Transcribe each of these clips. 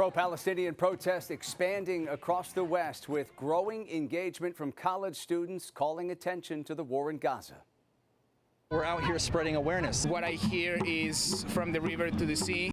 Pro-Palestinian protests expanding across the West with growing engagement from college students calling attention to the war in Gaza. We're out here spreading awareness. What I hear is from the river to the sea.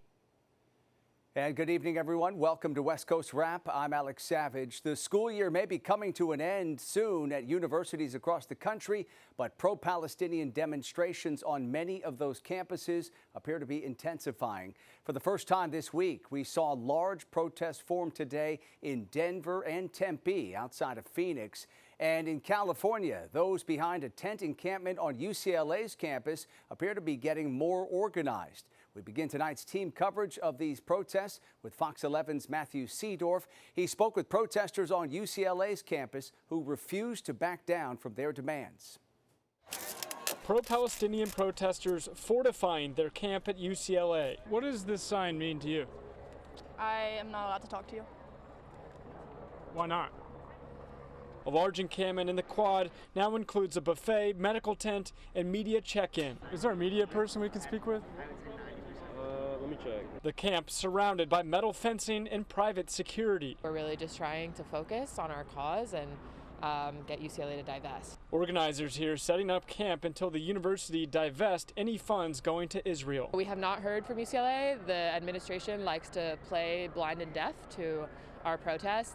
And good evening, everyone. Welcome to West Coast Wrap. I'm Alex Savage. The school year may be coming to an end soon at universities across the country, but pro-Palestinian demonstrations on many of those campuses appear to be intensifying. For the first time this week, we saw large protests form today in Denver and Tempe, outside of Phoenix. And in California, those behind a tent encampment on UCLA's campus appear to be getting more organized. We begin tonight's team coverage of these protests with Fox 11's Matthew Seedorf. He spoke with protesters on UCLA's campus who refused to back down from their demands. Pro-Palestinian protesters fortifying their camp at UCLA. What does this sign mean to you? I am not allowed to talk to you. Why not? A large encampment in the quad now includes a buffet, medical tent, and media check-in. Is there a media person we can speak with? Let me check. The camp surrounded by metal fencing and private security. We're really just trying to focus on our cause and get UCLA to divest. Organizers here setting up camp until the university divest any funds going to Israel. We have not heard from UCLA. The administration likes to play blind and deaf to our protests.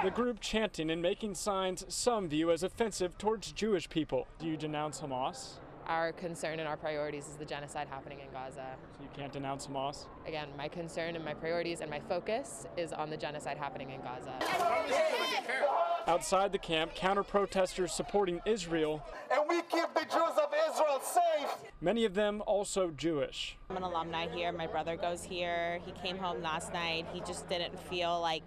The group chanting and making signs some view as offensive towards Jewish people. Do you denounce Hamas? Our concern and our priorities is the genocide happening in Gaza. So you can't denounce Hamas? Again, my concern and my priorities and my focus is on the genocide happening in Gaza. Outside the camp, counter-protesters supporting Israel. And we keep the Jews of Israel safe. Many of them also Jewish. I'm an alumni here. My brother goes here. He came home last night. He just didn't feel like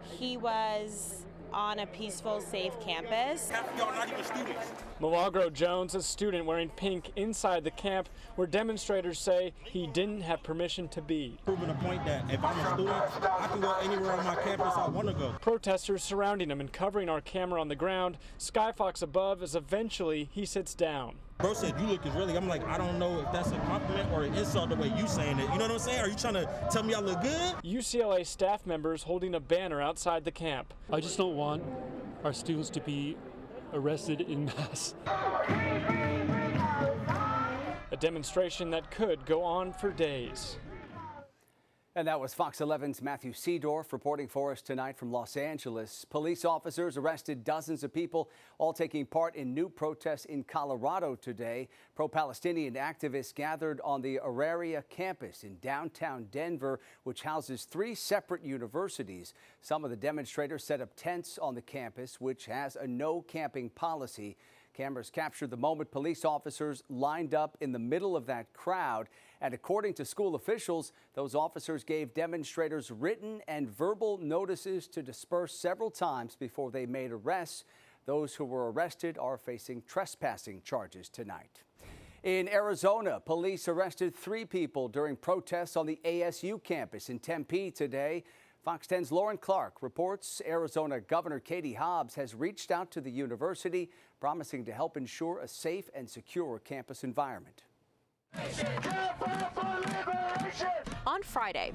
he was on a peaceful, safe campus. Half of y'all not even students. Milagro Jones, a student wearing pink inside the camp, where demonstrators say he didn't have permission to be. Proving a point that if I'm a student, I can go anywhere on my campus I want to go. Protesters surrounding him and covering our camera on the ground. Skyfox above as eventually he sits down. Bro said, "You look Israeli." I'm like, I don't know if that's a compliment or an insult the way you saying it. You know what I'm saying? Are you trying to tell me I look good? UCLA staff members holding a banner outside the camp. I just don't want our students to be arrested en masse. A demonstration that could go on for days. And that was Fox 11's Matthew Seedorf reporting for us tonight from Los Angeles. Police officers arrested dozens of people, all taking part in new protests in Colorado today. Pro-Palestinian activists gathered on the Auraria campus in downtown Denver, which houses 3 separate universities. Some of the demonstrators set up tents on the campus, which has a no camping policy. Cameras captured the moment police officers lined up in the middle of that crowd. And according to school officials, those officers gave demonstrators written and verbal notices to disperse several times before they made arrests. Those who were arrested are facing trespassing charges tonight. In Arizona, police arrested 3 people during protests on the ASU campus in Tempe today. Fox 10's Lauren Clark reports Arizona Governor Katie Hobbs has reached out to the university, promising to help ensure a safe and secure campus environment. On Friday,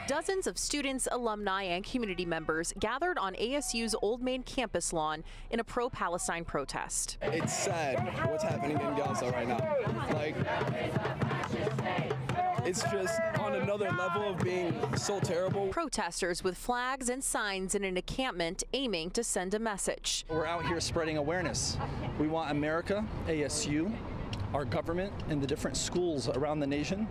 dozens of students, alumni, and community members gathered on ASU's Old Main campus lawn in a pro-Palestine protest. It's sad what's happening in Gaza right now. Like, it's just on another level of being so terrible. Protesters with flags and signs in an encampment aiming to send a message. We're out here spreading awareness. We want America, ASU, our government, and the different schools around the nation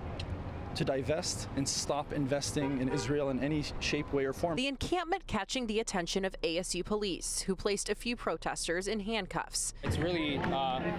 to divest and stop investing in Israel in any shape, way, or form. The encampment catching the attention of ASU police, who placed a few protesters in handcuffs. It's really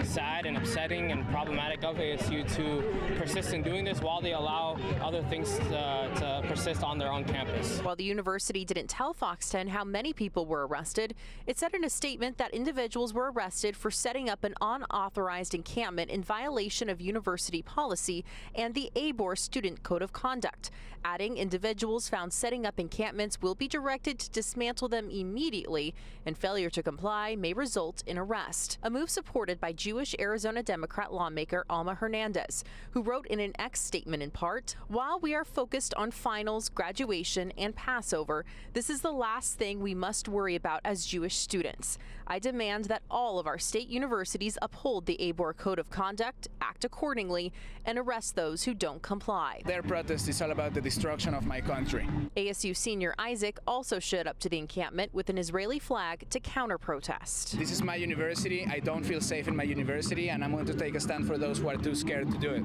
sad and upsetting and problematic of ASU to persist in doing this while they allow other things to persist on their own campus. While the university didn't tell Fox 10 how many people were arrested, it said in a statement that individuals were arrested for setting up an unauthorized encampment in violation of university policy and the ABOR student Student Code of Conduct, adding individuals found setting up encampments will be directed to dismantle them immediately, and failure to comply may result in arrest. A move supported by Jewish Arizona Democrat lawmaker Alma Hernandez, who wrote in an X statement in part, "While we are focused on finals, graduation, and Passover, this is the last thing we must worry about as Jewish students. I demand that all of our state universities uphold the ABOR Code of Conduct, act accordingly, and arrest those who don't comply." Their protest is all about the destruction of my country. ASU senior Isaac also showed up to the encampment with an Israeli flag to counter-protest. This is my university. I don't feel safe in my university, and I'm going to take a stand for those who are too scared to do it.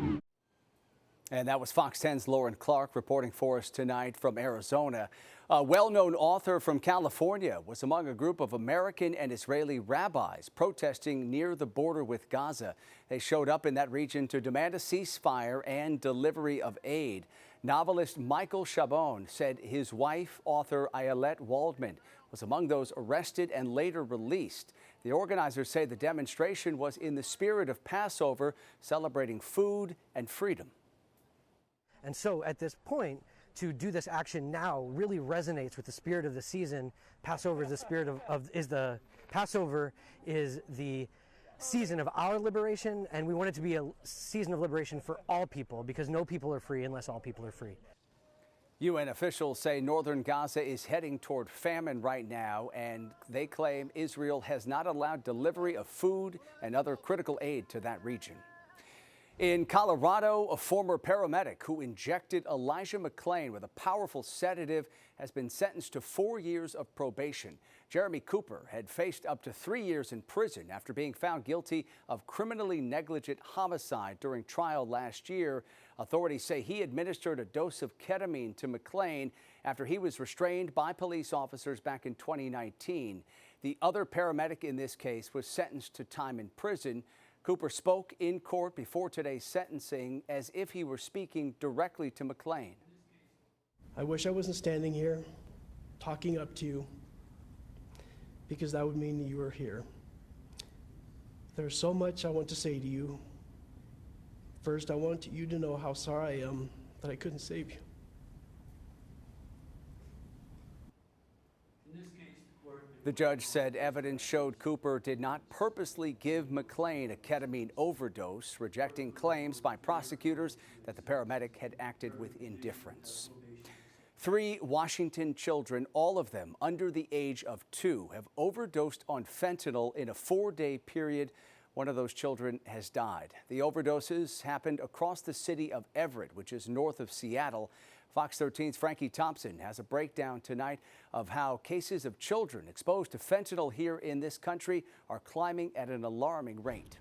And that was Fox 10's Lauren Clark reporting for us tonight from Arizona. A well-known author from California was among a group of American and Israeli rabbis protesting near the border with Gaza. They showed up in that region to demand a ceasefire and delivery of aid. Novelist Michael Chabon said his wife, author Ayelet Waldman, was among those arrested and later released. The organizers say the demonstration was in the spirit of Passover, celebrating food and freedom. And so at this point, to do this action now really resonates with the spirit of the season. Passover is the spirit Passover is the season of our liberation, and we want it to be a season of liberation for all people, because no people are free unless all people are free. UN officials say northern Gaza is heading toward famine right now, and they claim Israel has not allowed delivery of food and other critical aid to that region. In Colorado, a former paramedic who injected Elijah McClain with a powerful sedative has been sentenced to 4 years of probation. Jeremy Cooper had faced up to 3 years in prison after being found guilty of criminally negligent homicide during trial last year. Authorities say he administered a dose of ketamine to McClain after he was restrained by police officers back in 2019. The other paramedic in this case was sentenced to time in prison. Cooper spoke in court before today's sentencing as if he were speaking directly to McClain. I wish I wasn't standing here talking up to you, because that would mean you were here. There's so much I want to say to you. First, I want you to know how sorry I am that I couldn't save you. The judge said evidence showed Cooper did not purposely give McClain a ketamine overdose, rejecting claims by prosecutors that the paramedic had acted with indifference. 3 Washington children, all of them under the age of 2, have overdosed on fentanyl in a 4-day period. One of those children has died. The overdoses happened across the city of Everett, which is north of Seattle. Fox 13's Frankie Thompson has a breakdown tonight of how cases of children exposed to fentanyl here in this country are climbing at an alarming rate.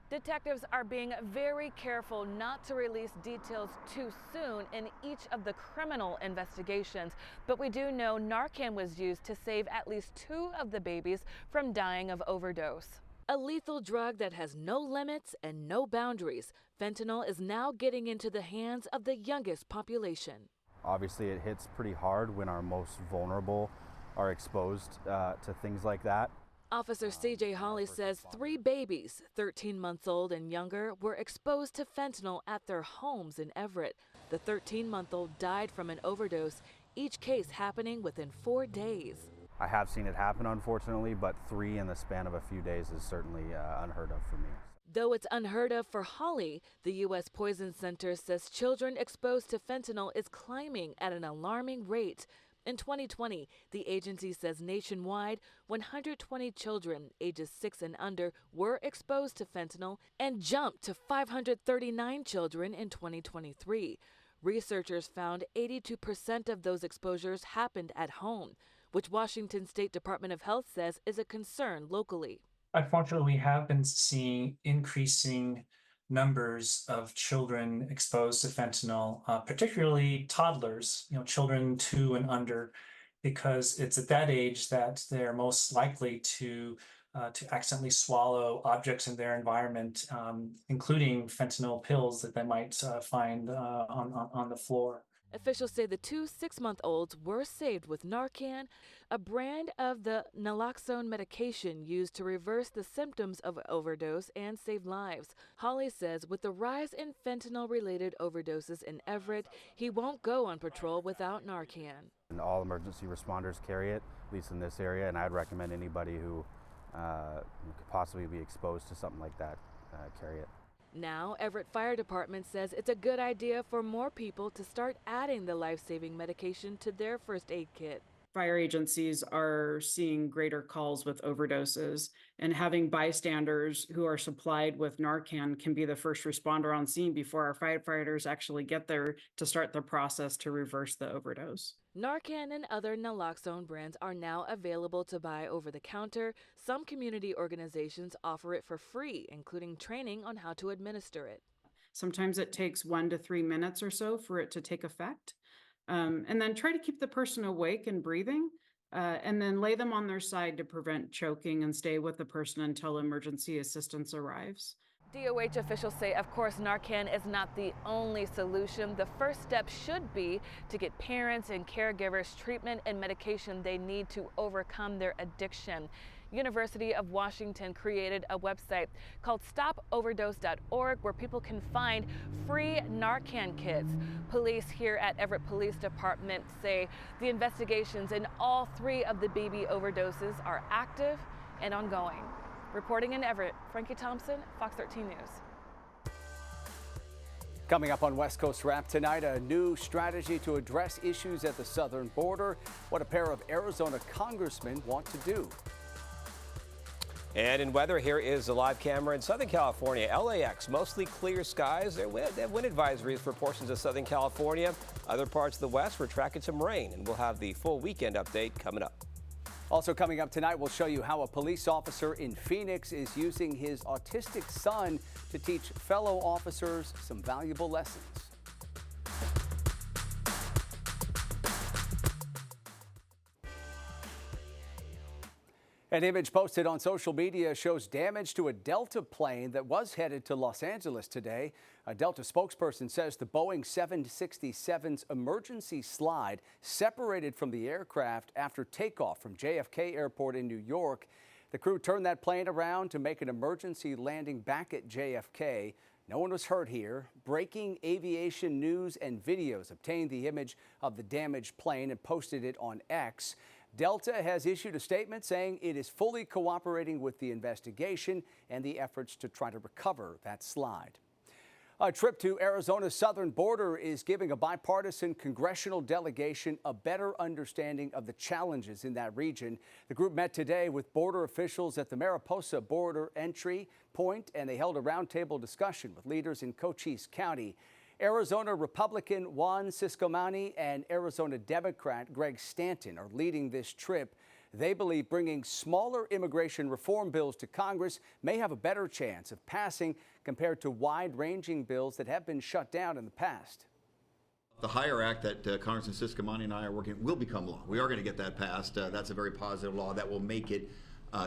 Detectives are being very careful not to release details too soon in each of the criminal investigations, but we do know Narcan was used to save at least 2 of the babies from dying of overdose. A lethal drug that has no limits and no boundaries, fentanyl is now getting into the hands of the youngest population. Obviously, it hits pretty hard when our most vulnerable are exposed to things like that. Officer C.J. Hawley says 3 babies, 13 months old and younger, were exposed to fentanyl at their homes in Everett. The 13-month-old died from an overdose, each case happening within 4 days. I have seen it happen, unfortunately, but 3 in the span of a few days is certainly unheard of for me. Though it's unheard of for Hawley, the U.S. Poison Center says children exposed to fentanyl is climbing at an alarming rate. In 2020, the agency says nationwide, 120 children ages 6 and under were exposed to fentanyl and jumped to 539 children in 2023. Researchers found 82% of those exposures happened at home, which Washington State Department of Health says is a concern locally. Unfortunately, we have been seeing increasing numbers of children exposed to fentanyl, particularly toddlers, children 2 and under, because it's at that age that they're most likely to accidentally swallow objects in their environment, including fentanyl pills that they might find on the floor. Officials say the two 6-month-olds were saved with Narcan, a brand of the naloxone medication used to reverse the symptoms of overdose and save lives. Holly says with the rise in fentanyl-related overdoses in Everett, he won't go on patrol without Narcan. And all emergency responders carry it, at least in this area, and I'd recommend anybody who could possibly be exposed to something like that carry it. Now, Everett Fire Department says it's a good idea for more people to start adding the life-saving medication to their first aid kit. Fire agencies are seeing greater calls with overdoses, and having bystanders who are supplied with Narcan can be the first responder on scene before our firefighters actually get there to start the process to reverse the overdose. Narcan and other naloxone brands are now available to buy over the counter. Some community organizations offer it for free, including training on how to administer it. Sometimes it takes 1 to 3 minutes or so for it to take effect. And then try to keep the person awake and breathing, and then lay them on their side to prevent choking and stay with the person until emergency assistance arrives. DOH officials say, of course, Narcan is not the only solution. The first step should be to get parents and caregivers treatment and medication they need to overcome their addiction. University of Washington created a website called stopoverdose.org where people can find free Narcan kits. Police here at Everett Police Department say the investigations in all 3 of the baby overdoses are active and ongoing. Reporting in Everett, Frankie Thompson, Fox 13 News. Coming up on West Coast Wrap tonight, a new strategy to address issues at the southern border, what a pair of Arizona congressmen want to do. And in weather, here is a live camera in Southern California. LAX, mostly clear skies. They have wind advisories for portions of Southern California. Other parts of the west, we're tracking some rain, and we'll have the full weekend update coming up. Also coming up tonight, we'll show you how a police officer in Phoenix is using his autistic son to teach fellow officers some valuable lessons. An image posted on social media shows damage to a Delta plane that was headed to Los Angeles today. A Delta spokesperson says the Boeing 767's emergency slide separated from the aircraft after takeoff from JFK Airport in New York. The crew turned that plane around to make an emergency landing back at JFK. No one was hurt here. Breaking aviation news and videos obtained the image of the damaged plane and posted it on X. Delta has issued a statement saying it is fully cooperating with the investigation and the efforts to try to recover that slide. A trip to Arizona's southern border is giving a bipartisan congressional delegation a better understanding of the challenges in that region. The group met today with border officials at the Mariposa border entry point, and they held a roundtable discussion with leaders in Cochise County. Arizona Republican Juan Ciscomani and Arizona Democrat Greg Stanton are leading this trip. They believe bringing smaller immigration reform bills to Congress may have a better chance of passing compared to wide-ranging bills that have been shut down in the past. The HIRE Act that Congressman Ciscomani and I are working will become law. We are going to get that passed. That's a very positive law that will make it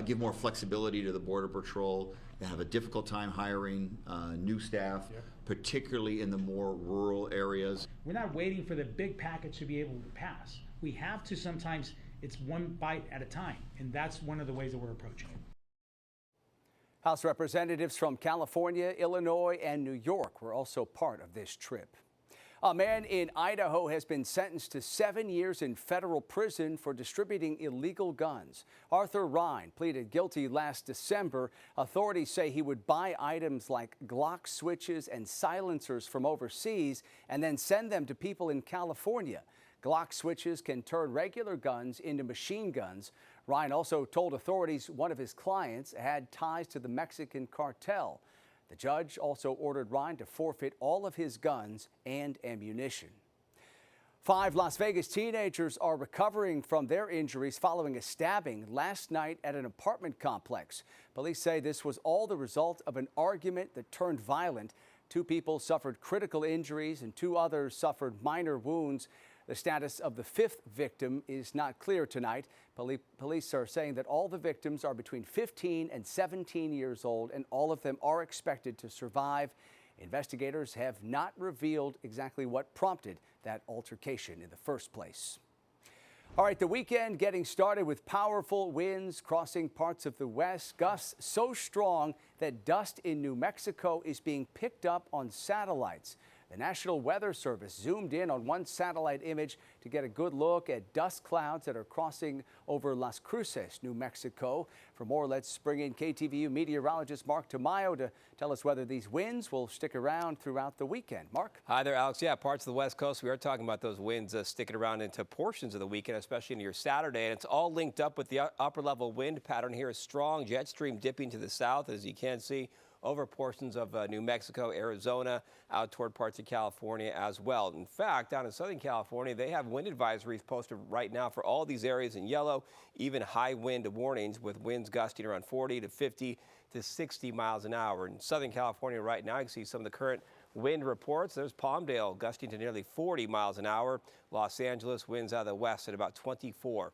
give more flexibility to the Border Patrol. They have a difficult time hiring new staff, particularly in the more rural areas. We're not waiting for the big package to be able to pass. We have to sometimes, it's one bite at a time, and that's one of the ways that we're approaching it. House representatives from California, Illinois, and New York were also part of this trip. A man in Idaho has been sentenced to 7 years in federal prison for distributing illegal guns. Arthur Rhine pleaded guilty last December. Authorities say he would buy items like Glock switches and silencers from overseas and then send them to people in California. Glock switches can turn regular guns into machine guns. Rhine also told authorities one of his clients had ties to the Mexican cartel. The judge also ordered Rhine to forfeit all of his guns and ammunition. 5 Las Vegas teenagers are recovering from their injuries following a stabbing last night at an apartment complex. Police say this was all the result of an argument that turned violent. 2 people suffered critical injuries and 2 others suffered minor wounds. The status of the 5th victim is not clear tonight. Police are saying that all the victims are between 15 and 17 years old, and all of them are expected to survive. Investigators have not revealed exactly what prompted that altercation in the first place. All right, the weekend getting started with powerful winds crossing parts of the west, gusts so strong that dust in New Mexico is being picked up on satellites. The National Weather Service zoomed in on one satellite image to get a good look at dust clouds that are crossing over Las Cruces, New Mexico. For more, let's bring in KTVU meteorologist Mark Tamayo to tell us whether these winds will stick around throughout the weekend. Mark? Hi there, Alex. Yeah, parts of the West Coast, we are talking about those winds sticking around into portions of the weekend, especially into your Saturday. And it's all linked up with the upper level wind pattern here is strong. Jet stream dipping to the south, as you can see, over portions of New Mexico, Arizona, out toward parts of California as well. In fact, down in Southern California, they have wind advisories posted right now for all these areas in yellow, even high wind warnings with winds gusting around 40 to 50 to 60 miles an hour. In Southern California right now, you can see some of the current wind reports. There's Palmdale gusting to nearly 40 miles an hour. Los Angeles winds out of the west at about 24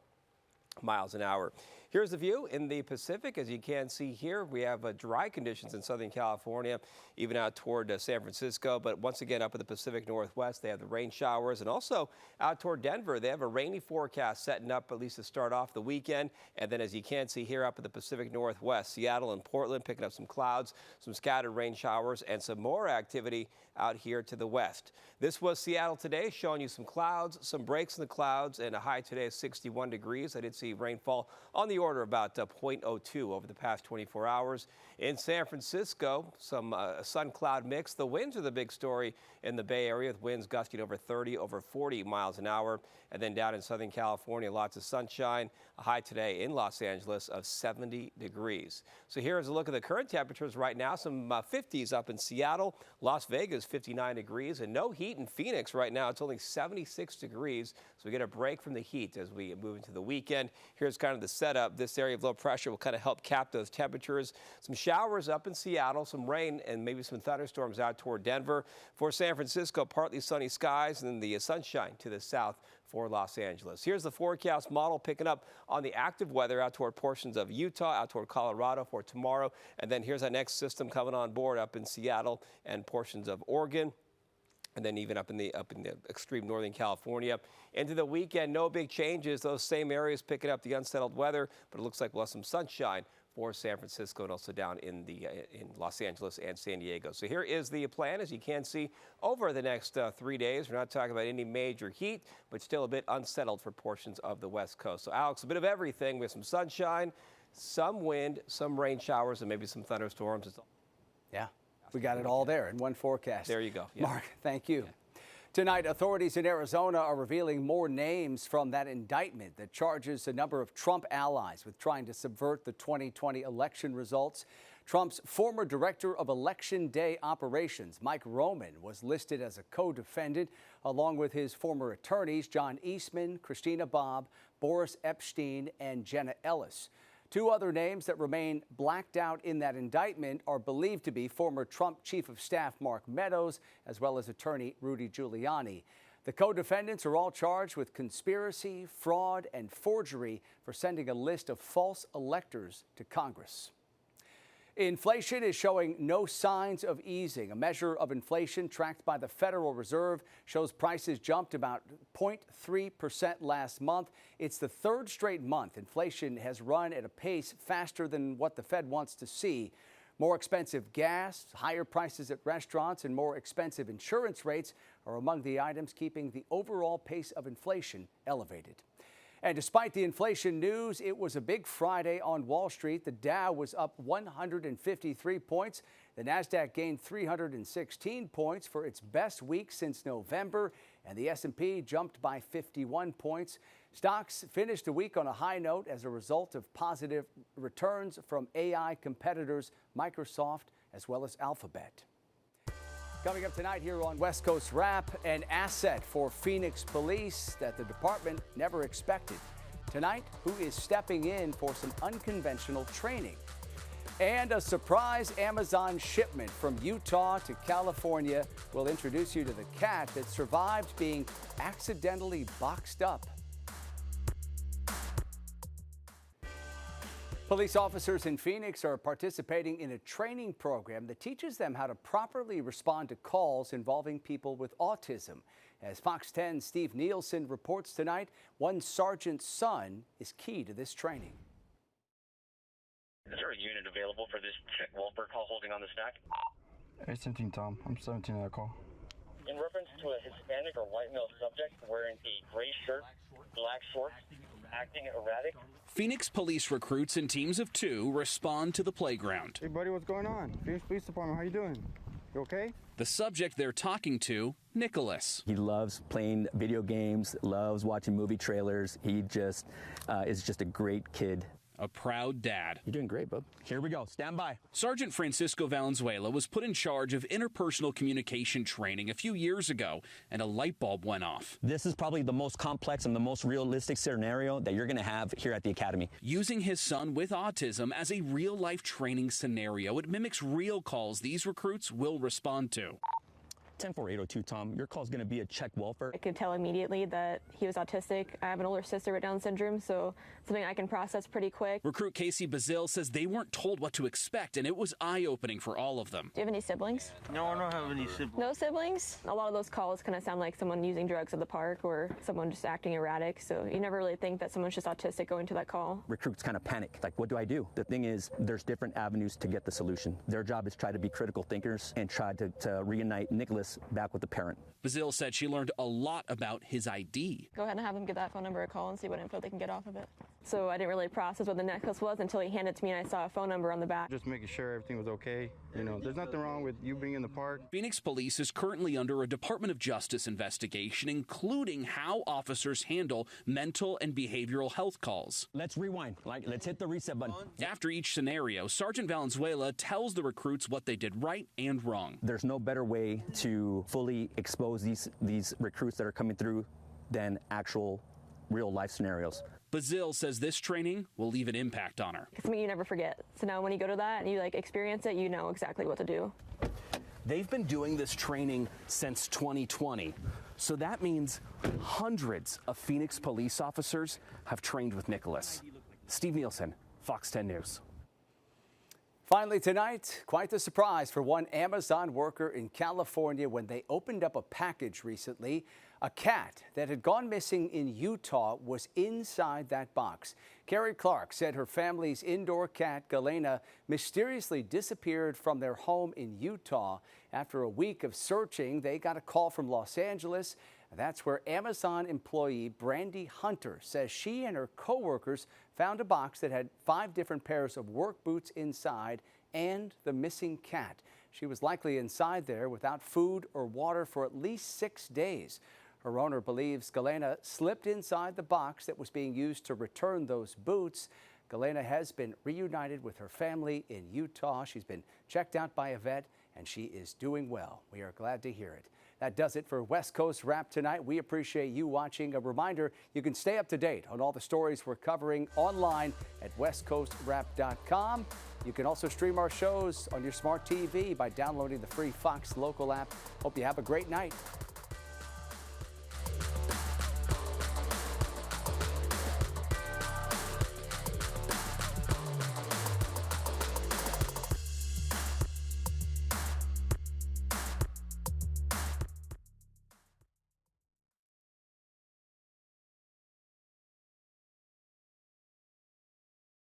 miles an hour. Here's the view in the Pacific. As you can see here, we have dry conditions in Southern California, even out toward San Francisco. But once again, up in the Pacific Northwest, they have the rain showers. And also out toward Denver, they have a rainy forecast setting up, at least to start off the weekend. And then as you can see here up in the Pacific Northwest, Seattle and Portland picking up some clouds, some scattered rain showers, and some more activity out here to the west. This was Seattle today, showing you some clouds, some breaks in the clouds, and a high today of 61 degrees. I did see rainfall on the order of about 0.02 over the past 24 hours. In San Francisco, some sun-cloud mix. The winds are the big story in the Bay Area, with winds gusting over 30, over 40 miles an hour. And then down in Southern California, lots of sunshine. A high today in Los Angeles of 70 degrees. So here's a look at the current temperatures right now. Some 50s up in Seattle, Las Vegas 59 degrees, and no heat in Phoenix right now. It's only 76 degrees. So we get a break from the heat as we move into the weekend. Here's kind of the setup. This area of low pressure will kind of help cap those temperatures. Some showers up in Seattle, some rain, and maybe some thunderstorms out toward Denver. For San Francisco, partly sunny skies, and then the sunshine to the south for Los Angeles. Here's the forecast model picking up on the active weather out toward portions of Utah, out toward Colorado for tomorrow. And then here's our next system coming on board up in Seattle and portions of Oregon. And then even up in the extreme northern California. Into the weekend, no big changes. Those same areas picking up the unsettled weather, but it looks like we'll have some sunshine for San Francisco and also down in Los Angeles and San Diego. So here is the plan, as you can see, over the next 3 days. We're not talking about any major heat, but still a bit unsettled for portions of the West Coast. So Alex, a bit of everything with some sunshine, some wind, some rain showers, and maybe some thunderstorms. Yeah. We got it all there in one forecast. There you go. Yeah. Mark, thank you. Yeah. Tonight, authorities in Arizona are revealing more names from that indictment that charges a number of Trump allies with trying to subvert the 2020 election results. Trump's former director of Election Day operations, Mike Roman, was listed as a co-defendant, along with his former attorneys, John Eastman, Christina Bobb, Boris Epstein, and Jenna Ellis. Two other names that remain blacked out in that indictment are believed to be former Trump Chief of Staff Mark Meadows, as well as attorney Rudy Giuliani. The co-defendants are all charged with conspiracy, fraud, and forgery for sending a list of false electors to Congress. Inflation is showing no signs of easing. A measure of inflation tracked by the Federal Reserve shows prices jumped about 0.3% last month. It's the third straight month inflation has run at a pace faster than what the Fed wants to see. More expensive gas, higher prices at restaurants, and more expensive insurance rates are among the items keeping the overall pace of inflation elevated. And despite the inflation news, it was a big Friday on Wall Street. The Dow was up 153 points. The Nasdaq gained 316 points for its best week since November, and the S&P jumped by 51 points. Stocks finished the week on a high note as a result of positive returns from AI competitors Microsoft as well as Alphabet. Coming up tonight here on West Coast Wrap, an asset for Phoenix police that the department never expected. Tonight, who is stepping in for some unconventional training? And a surprise Amazon shipment from Utah to California will introduce you to the cat that survived being accidentally boxed up. Police officers in Phoenix are participating in a training program that teaches them how to properly respond to calls involving people with autism. As Fox 10's Steve Nielsen reports tonight, one sergeant's son is key to this training. Is there a unit available for this Wolfberg call holding on the stack? 817 Tom, I'm 17 on that call. In reference to a Hispanic or white male subject wearing a gray shirt, black shorts, acting erratic. Phoenix police recruits in teams of 2 respond to the playground. Hey buddy, what's going on? Phoenix Police Department, how you doing? You okay? The subject they're talking to, Nicholas. He loves playing video games, loves watching movie trailers. He just is just a great kid. A proud dad. You're doing great, bub. Here we go. Stand by. Sergeant Francisco Valenzuela was put in charge of interpersonal communication training a few years ago, and a light bulb went off. This is probably the most complex and the most realistic scenario that you're going to have here at the academy. Using his son with autism as a real-life training scenario, it mimics real calls these recruits will respond to. 10-4-802, Tom, your call's going to be a check welfare. I could tell immediately that he was autistic. I have an older sister with Down syndrome, so something I can process pretty quick. Recruit Casey Bazil says they weren't told what to expect, and it was eye-opening for all of them. Do you have any siblings? No, I don't have any siblings. No siblings? A lot of those calls kind of sound like someone using drugs at the park or someone just acting erratic, so you never really think that someone's just autistic going to that call. Recruits kind of panic, like, what do I do? The thing is, there's different avenues to get the solution. Their job is try to be critical thinkers and try to reunite Nicholas back with the parent. Bazil said she learned a lot about his ID. Go ahead and have them give that phone number a call and see what info they can get off of it. So I didn't really process what the necklace was until he handed it to me and I saw a phone number on the back. Just making sure everything was okay. You know, there's nothing wrong with you being in the park. Phoenix Police is currently under a Department of Justice investigation, including how officers handle mental and behavioral health calls. Let's rewind. Let's hit the reset button. After each scenario, Sergeant Valenzuela tells the recruits what they did right and wrong. There's no better way to fully expose these recruits that are coming through than actual real life scenarios. Bazil says this training will leave an impact on her. It's something you never forget. So now when you go to that and you experience it, you know exactly what to do. They've been doing this training since 2020. So that means hundreds of Phoenix police officers have trained with Nicholas. Steve Nielsen, Fox 10 News. Finally tonight, quite the surprise for one Amazon worker in California when they opened up a package recently. A cat that had gone missing in Utah was inside that box. Carrie Clark said her family's indoor cat, Galena, mysteriously disappeared from their home in Utah. After a week of searching, they got a call from Los Angeles. That's where Amazon employee Brandy Hunter says she and her co-workers found a box that had 5 different pairs of work boots inside and the missing cat. She was likely inside there without food or water for at least 6 days. Her owner believes Galena slipped inside the box that was being used to return those boots. Galena has been reunited with her family in Utah. She's been checked out by a vet and she is doing well. We are glad to hear it. That does it for West Coast Wrap tonight. We appreciate you watching. A reminder, you can stay up to date on all the stories we're covering online at westcoastwrap.com. You can also stream our shows on your smart TV by downloading the free Fox Local app. Hope you have a great night.